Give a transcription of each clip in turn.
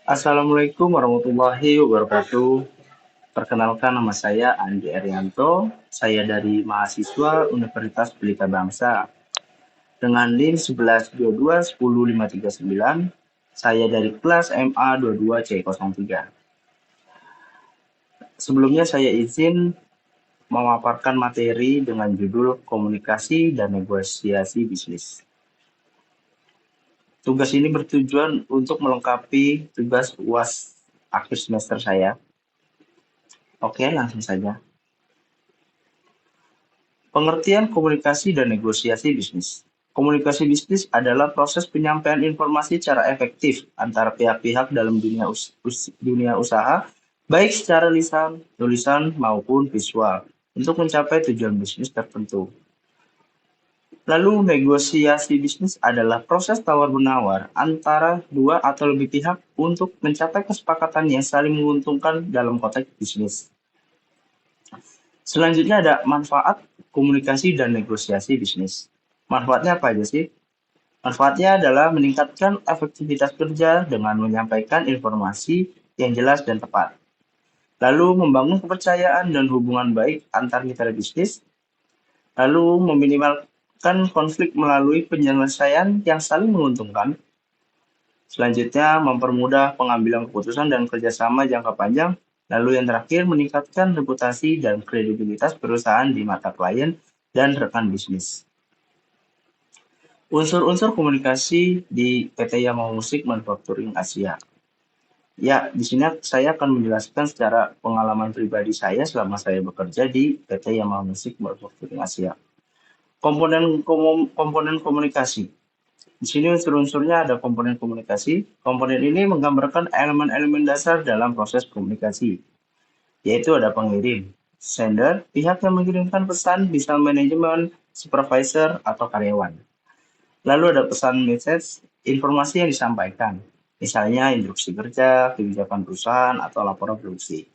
Assalamualaikum warahmatullahi wabarakatuh. Perkenalkan nama saya Andi Arianto. Saya dari mahasiswa Universitas Pelita Bangsa. Dengan NIM 1122 10 539, saya dari kelas MA 22C03. Sebelumnya saya izin memaparkan materi dengan judul Komunikasi dan Negosiasi Bisnis. Tugas ini bertujuan untuk melengkapi tugas UAS akhir semester saya. Oke, langsung saja. Pengertian komunikasi dan negosiasi bisnis. Komunikasi bisnis adalah proses penyampaian informasi secara efektif antara pihak-pihak dalam dunia usaha, baik secara lisan, tulisan, maupun visual, untuk mencapai tujuan bisnis tertentu. Lalu negosiasi bisnis adalah proses tawar-menawar antara dua atau lebih pihak untuk mencapai kesepakatan yang saling menguntungkan dalam konteks bisnis. Selanjutnya ada manfaat komunikasi dan negosiasi bisnis. Manfaatnya apa aja sih? Manfaatnya adalah meningkatkan efektivitas kerja dengan menyampaikan informasi yang jelas dan tepat. Lalu membangun kepercayaan dan hubungan baik antar mitra bisnis. Lalu meminimalkan konflik melalui penyelesaian yang saling menguntungkan. Selanjutnya mempermudah pengambilan keputusan dan kerjasama jangka panjang. Lalu yang terakhir, meningkatkan reputasi dan kredibilitas perusahaan di mata klien dan rekan bisnis. Unsur-unsur komunikasi di PT Yamaha Musik Manufacturing Asia. Ya, di sini saya akan menjelaskan secara pengalaman pribadi saya selama saya bekerja di PT Yamaha Musik Manufacturing Asia. Komponen komunikasi. Di sini unsur-unsurnya ada komponen komunikasi. Komponen ini menggambarkan elemen-elemen dasar dalam proses komunikasi, yaitu ada pengirim, sender, pihak yang mengirimkan pesan, bisa manajemen, supervisor, atau karyawan. Lalu ada pesan message, informasi yang disampaikan, misalnya instruksi kerja, kebijakan perusahaan, atau laporan produksi.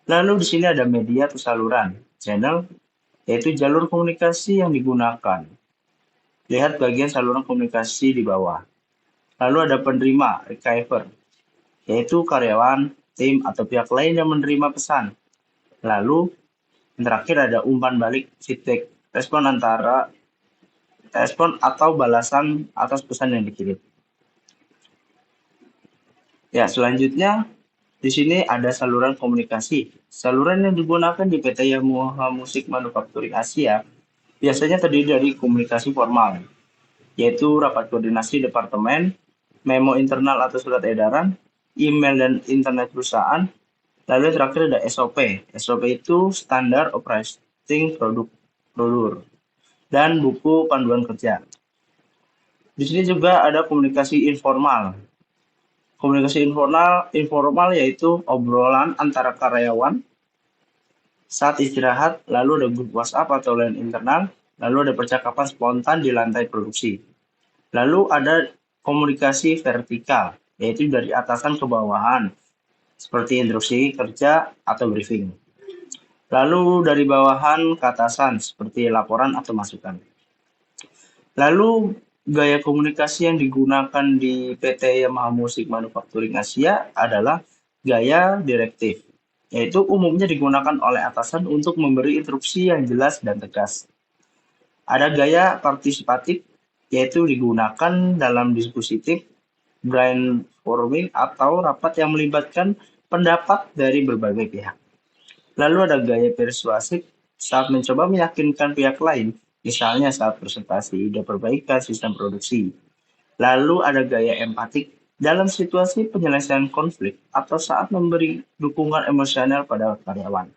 Lalu di sini ada media atau saluran, channel, yaitu jalur komunikasi yang digunakan. Lihat bagian saluran komunikasi di bawah. Lalu ada penerima, receiver, yaitu karyawan, tim, atau pihak lain yang menerima pesan. Lalu yang terakhir ada umpan balik, feedback, respon atau balasan atas pesan yang dikirim. Ya, selanjutnya di sini ada saluran komunikasi. Saluran yang digunakan di PT Yamaha Musik Manufacturing Asia biasanya terdiri dari komunikasi formal, yaitu rapat koordinasi departemen, memo internal atau surat edaran, email dan internet perusahaan. Lalu yang terakhir ada SOP. SOP itu standar operating prosedur dan buku panduan kerja. Di sini juga ada komunikasi informal. Komunikasi informal yaitu obrolan antara karyawan saat istirahat, lalu ada grup WhatsApp atau line internal, lalu ada percakapan spontan di lantai produksi. Lalu ada komunikasi vertikal, yaitu dari atasan ke bawahan, seperti instruksi kerja atau briefing. Lalu dari bawahan ke atasan, seperti laporan atau masukan. Lalu gaya komunikasi yang digunakan di PT Yamaha Musik Manufacturing Asia adalah gaya direktif, yaitu umumnya digunakan oleh atasan untuk memberi instruksi yang jelas dan tegas. Ada gaya partisipatif, yaitu digunakan dalam diskusi tim, brainstorming, atau rapat yang melibatkan pendapat dari berbagai pihak. Lalu ada gaya persuasif saat mencoba meyakinkan pihak lain, misalnya saat presentasi ide perbaikan sistem produksi. Lalu ada gaya empatik dalam situasi penyelesaian konflik atau saat memberi dukungan emosional pada karyawan.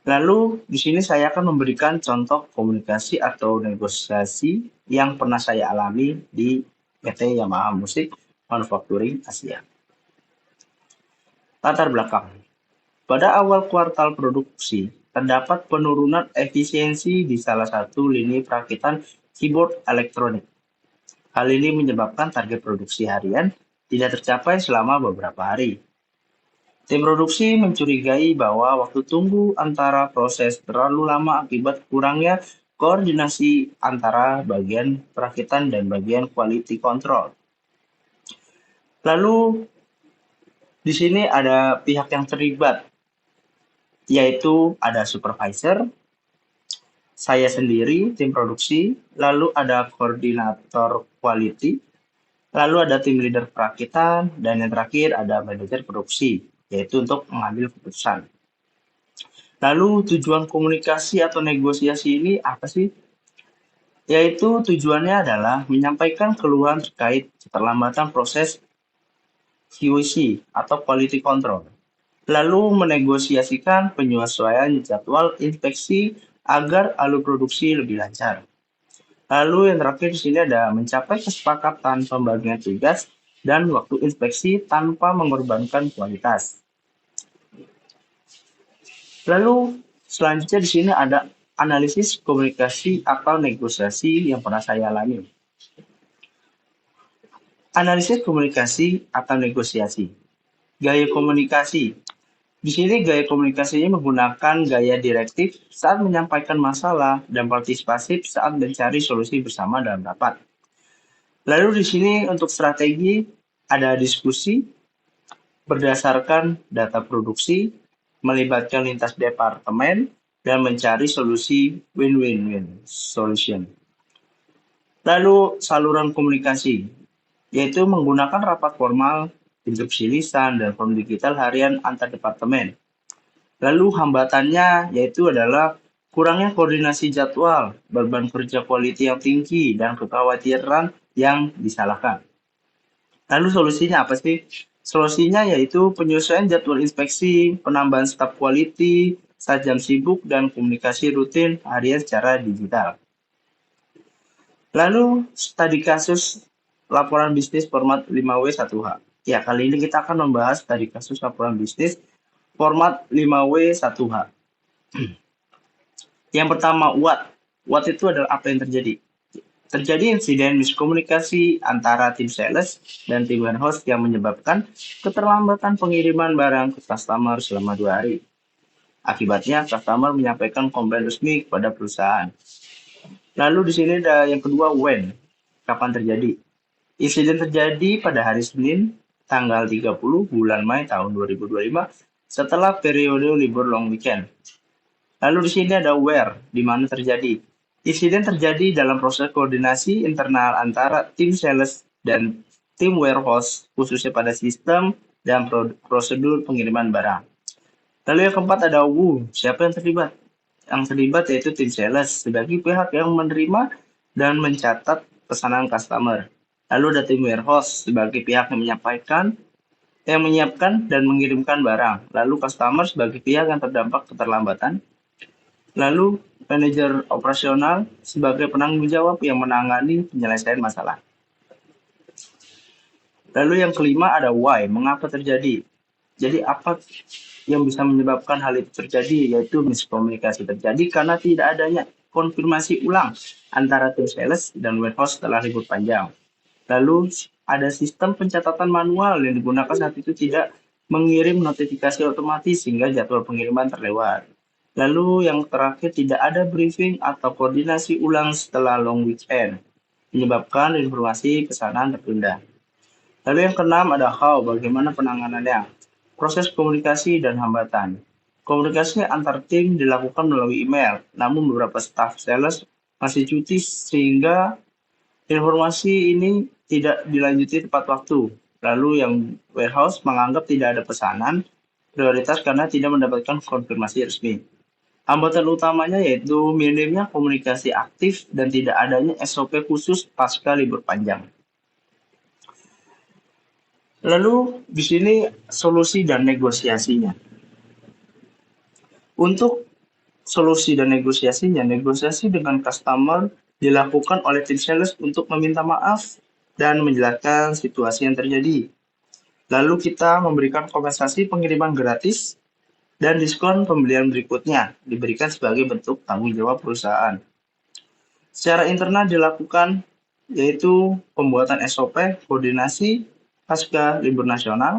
Lalu di sini saya akan memberikan contoh komunikasi atau negosiasi yang pernah saya alami di PT Yamaha Musik Manufacturing Asia. Latar belakang. Pada awal kuartal produksi, terdapat penurunan efisiensi di salah satu lini perakitan keyboard elektronik. Hal ini menyebabkan target produksi harian tidak tercapai selama beberapa hari. Tim produksi mencurigai bahwa waktu tunggu antara proses terlalu lama akibat kurangnya koordinasi antara bagian perakitan dan bagian quality control. Lalu di sini ada pihak yang terlibat, yaitu ada supervisor, saya sendiri, tim produksi, lalu ada koordinator quality, lalu ada tim leader perakitan, dan yang terakhir ada manajer produksi, yaitu untuk mengambil keputusan. Lalu tujuan komunikasi atau negosiasi ini apa sih? Yaitu tujuannya adalah menyampaikan keluhan terkait keterlambatan proses QC atau quality control. Lalu menegosiasikan penyesuaian jadwal inspeksi agar alur produksi lebih lancar. Lalu yang terakhir di sini ada mencapai kesepakatan pembagian tugas dan waktu inspeksi tanpa mengorbankan kualitas. Lalu selanjutnya di sini ada analisis komunikasi atau negosiasi yang pernah saya alami. Analisis komunikasi atau negosiasi. Gaya komunikasi. Di sini gaya komunikasinya menggunakan gaya direktif saat menyampaikan masalah dan partisipasif saat mencari solusi bersama dalam rapat. Lalu di sini untuk strategi ada diskusi berdasarkan data produksi, melibatkan lintas departemen, dan mencari solusi win-win-win solution. Lalu saluran komunikasi, yaitu menggunakan rapat formal, instruksi lisan, dan form digital harian antar departemen. Lalu hambatannya yaitu adalah kurangnya koordinasi jadwal, beban kerja quality yang tinggi, dan kekhawatiran yang disalahkan. Lalu solusinya apa sih? Solusinya yaitu penyesuaian jadwal inspeksi, penambahan staf quality, saat jam sibuk, dan komunikasi rutin harian secara digital. Lalu studi kasus laporan bisnis format 5W1H. Ya, kali ini kita akan membahas studi kasus laporan bisnis format 5W1H. Yang pertama, what? What itu adalah apa yang terjadi? Terjadi insiden miskomunikasi antara tim sales dan tim warehouse yang menyebabkan keterlambatan pengiriman barang ke customer selama 2 hari. Akibatnya, customer menyampaikan komplain resmi kepada perusahaan. Lalu di sini ada yang kedua, when? Kapan terjadi? Insiden terjadi pada hari Senin, tanggal 30 bulan Mei tahun 2025, setelah periode libur long weekend. Lalu di sini ada where, di mana terjadi. Insiden terjadi dalam proses koordinasi internal antara tim sales dan tim warehouse, khususnya pada sistem dan prosedur pengiriman barang. Lalu yang keempat ada who, siapa yang terlibat? Yang terlibat yaitu tim sales sebagai pihak yang menerima dan mencatat pesanan customer. Lalu ada tim warehouse sebagai pihak yang menyiapkan dan mengirimkan barang. Lalu customer sebagai pihak yang terdampak keterlambatan. Lalu manajer operasional sebagai penanggung jawab yang menangani penyelesaian masalah. Lalu yang kelima ada why, mengapa terjadi. Jadi apa yang bisa menyebabkan hal itu terjadi, yaitu miskomunikasi terjadi karena tidak adanya konfirmasi ulang antara tim sales dan warehouse setelah libur panjang. Lalu ada sistem pencatatan manual yang digunakan saat itu tidak mengirim notifikasi otomatis sehingga jadwal pengiriman terlewat. Lalu yang terakhir tidak ada briefing atau koordinasi ulang setelah long weekend, menyebabkan informasi pesanan tertunda. Lalu yang keenam ada how, bagaimana penanganannya. Proses komunikasi dan hambatan. Komunikasi antar tim dilakukan melalui email, namun beberapa staf sales masih cuti sehingga informasi ini tidak dilanjuti tepat waktu. Lalu yang warehouse menganggap tidak ada pesanan prioritas karena tidak mendapatkan konfirmasi resmi. Hambatan utamanya yaitu minimnya komunikasi aktif dan tidak adanya SOP khusus pasca libur panjang. Lalu di sini solusi dan negosiasinya. Untuk solusi dan negosiasinya, negosiasi dengan customer dilakukan oleh tim sales untuk meminta maaf dan menjelaskan situasi yang terjadi. Lalu kita memberikan kompensasi pengiriman gratis dan diskon pembelian berikutnya diberikan sebagai bentuk tanggung jawab perusahaan. Secara internal dilakukan yaitu pembuatan SOP, koordinasi pasca libur nasional,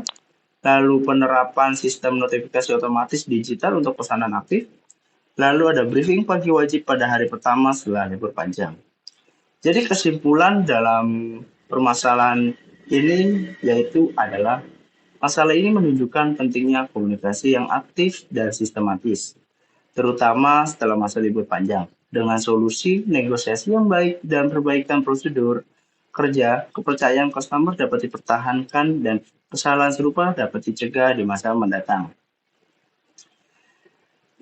lalu penerapan sistem notifikasi otomatis digital untuk pesanan aktif, lalu ada briefing pagi wajib pada hari pertama setelah libur panjang. Jadi kesimpulan dalam permasalahan Ini yaitu adalah masalah ini menunjukkan pentingnya komunikasi yang aktif dan sistematis, terutama setelah masa libur panjang. Dengan solusi negosiasi yang baik dan perbaikan prosedur kerja, kepercayaan customer dapat dipertahankan dan kesalahan serupa dapat dicegah di masa mendatang.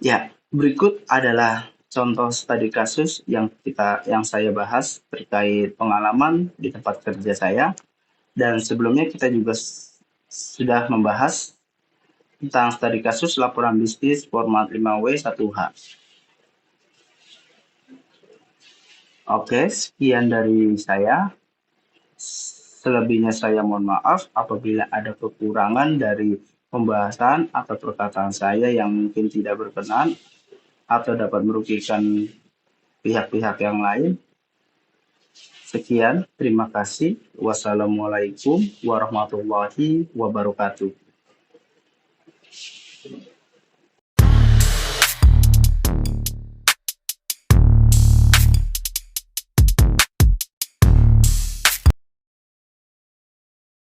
Ya, berikut adalah contoh studi kasus yang saya bahas terkait pengalaman di tempat kerja saya, dan sebelumnya kita juga sudah membahas tentang studi kasus laporan bisnis format 5W1H. Oke, sekian dari saya. Selebihnya saya mohon maaf apabila ada kekurangan dari pembahasan atau perkataan saya yang mungkin tidak berkenan atau dapat merugikan pihak-pihak yang lain. Sekian, terima kasih. Wassalamualaikum warahmatullahi wabarakatuh.